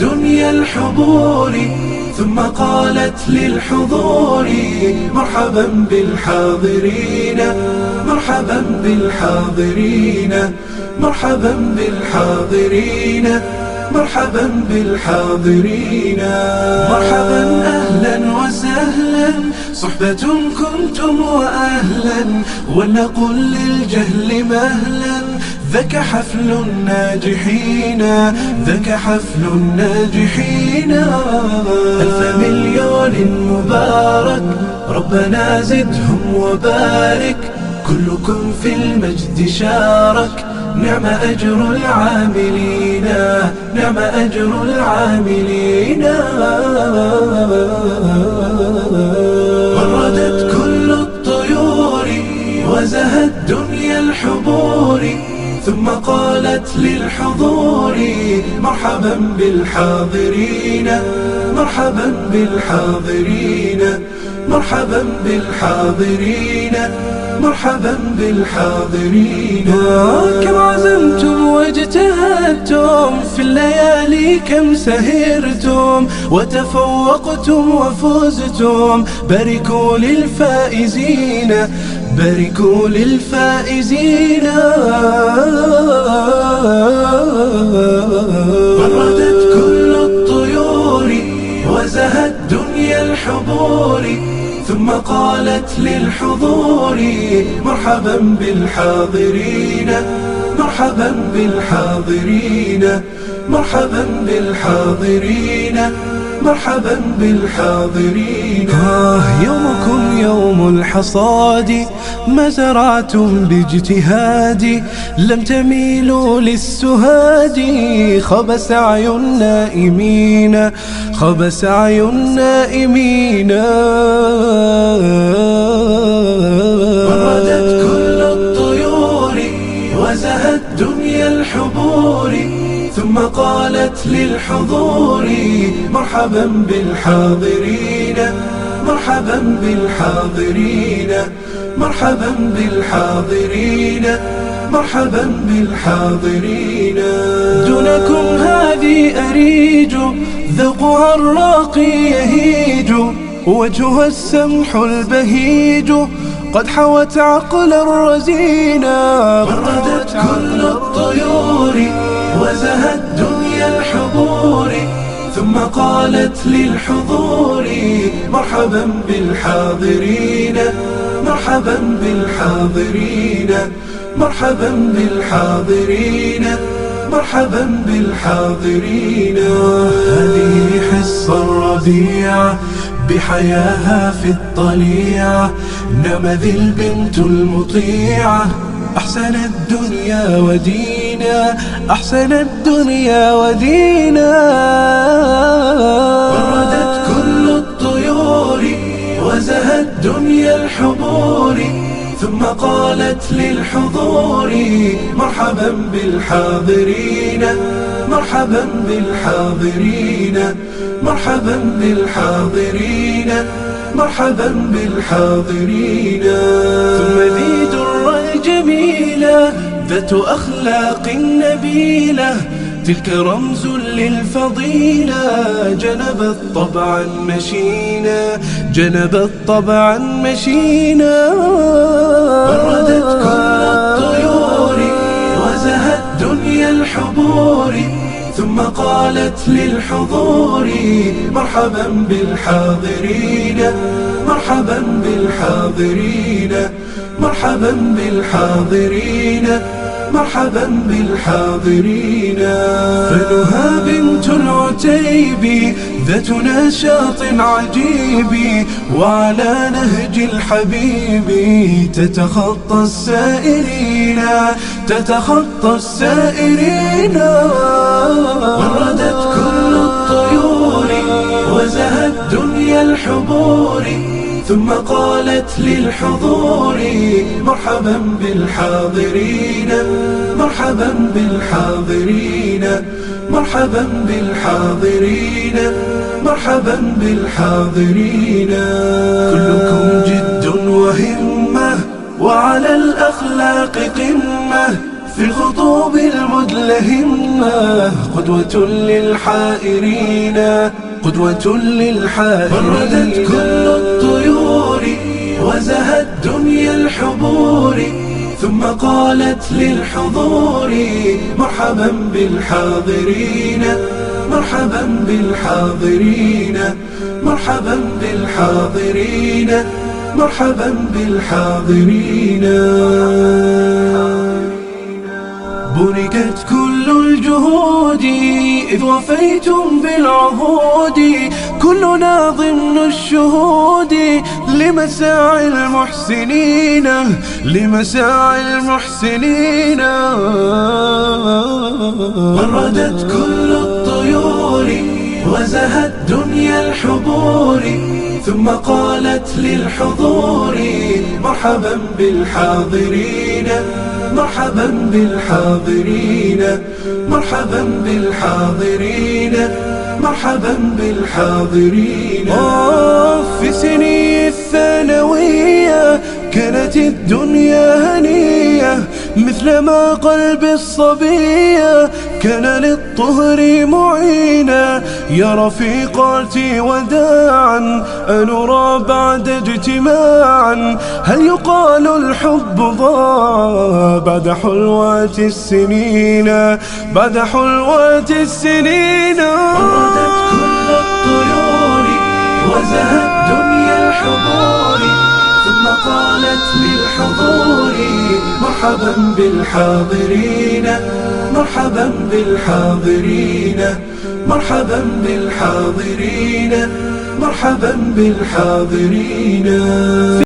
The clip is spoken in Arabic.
دنيا الحضور ثم قالت للحضور مرحبا بالحاضرين، مرحبا بالحاضرين، مرحبا بالحاضرين، مرحبا بالحاضرين. مرحبا أهلا وسهلا صحبة كنتم وأهلا، ولنقل للجهل مهلا ذاك حفل الناجحين، ذاك حفل الناجحين. ألف مليون مبارك ربنا زدهم وبارك، كلكم في المجد شارك، نعم أجر العاملين، نعم أجر العاملين. وردت كل الطيور وزهت دنيا الحضور ثم قالت للحضور مرحبا بالحاضرين، مرحبا بالحاضرين، مرحبا بالحاضرين، مرحبا بالحاضرين. كم عزمتم واجتهدتم في الليالي، كم سهرتم وتفوقتم وفزتم، باركوا للفائزين، باركوا للفائزين. وردت كل الطيور وزهت دنيا الحضور ثم قالت للحضور مرحبا بالحاضرين، مرحبا بالحاضرين، مرحبا بالحاضرين، مرحبا بالحاضرين. يومكم يوم الحصاد، ما زرعتم باجتهاد، لم تميلوا للسهاد، خاب سعي النائمين، خاب سعي النائمين. وردت كل الطيور وزهت دنيا الحضور ثم قالت للحضور مرحبا بالحاضرين، مرحبا بالحاضرين، مرحبا بالحاضرين، مرحبا بالحاضرين. دونكم هذه أريج ذوقها الراقي يهيج، وجهها السمح البهيج قد حوت عقلا رزينا. وردت كل الطيور وزهت دنيا الحضور ثم قالت للحضور مرحبا بالحاضرين، مرحبا بالحاضرين، مرحبا بالحاضرين، مرحبا بالحاضرين. هذه حصة الربيع بحياها في الطليعة، نمذ البنت المطيعة، أحسن الدنيا ودينا، أحسن الدنيا ودينا. وردت كل الطيور وزهت دنيا الحضور ثم قالت للحضور مرحبا بالحاضرين، مرحبا بالحاضرين، مرحبا بالحاضرين، مرحبا بالحاضرين. ثم ذي درة جميلة ذات أخلاق نبيلة، تلك رمز للفضيلة، جنبت طبعا مشينا، جنبت طبعا مشينا. وردت كل الطيور وزهت دنيا الحضور ثم قالت للحضور مرحبا بالحاضرين، مرحبا بالحاضرين، مرحبا بالحاضرين، مرحبا بالحاضرين. فنهى بنت العتيب ذات نشاط عجيب، وعلى نهج الحبيب تتخطى السائرين، تتخطى السائرين. وردت كل الطيور وزهت دنيا الحضور ثم قالت للحضور مرحبا بالحاضرين، مرحبا بالحاضرين، مرحبا بالحاضرين، مرحبا بالحاضرين. كلكم جد وهمة وعلى الأخلاق قمة، في الخطوب المدلهمة قدوة للحائرين، قدوة للحائرين. بردت كل الطيور وزهت دنيا الحبور، ثم قالت للحضور مرحبا بالحاضرين، مرحبا بالحاضرين، مرحبا بالحاضرين، مرحبا بالحاضرين. بُرِكَتْ كل الجهود إذ وفيتم بالعهود، كلنا ضمن الشهود لمساعي المحسنين، لمساعي المحسنين. بردت كل الطيور وزهت دنيا الحبور، ثم قالت للحضور مرحبا بالحاضرين، مرحبا بالحاضرين، مرحبا بالحاضرين، مرحبا بالحاضرين. في سني الثانوية كانت الدنيا هنية، مثلما قلب الصبية كان للطهر معينا. يا رفيقاتي وداعا أنرى بعد اجتماعا، هل يقال الحب ضاع بعد حلوات السنين، بعد حلوات السنين. بردت كل الطيور وزهت دنيا الحضور، ثم قالت للحضور مرحبا بالحاضرين، مرحبا بالحاضرين، مرحبا بالحاضرين، مرحبا بالحاضرين.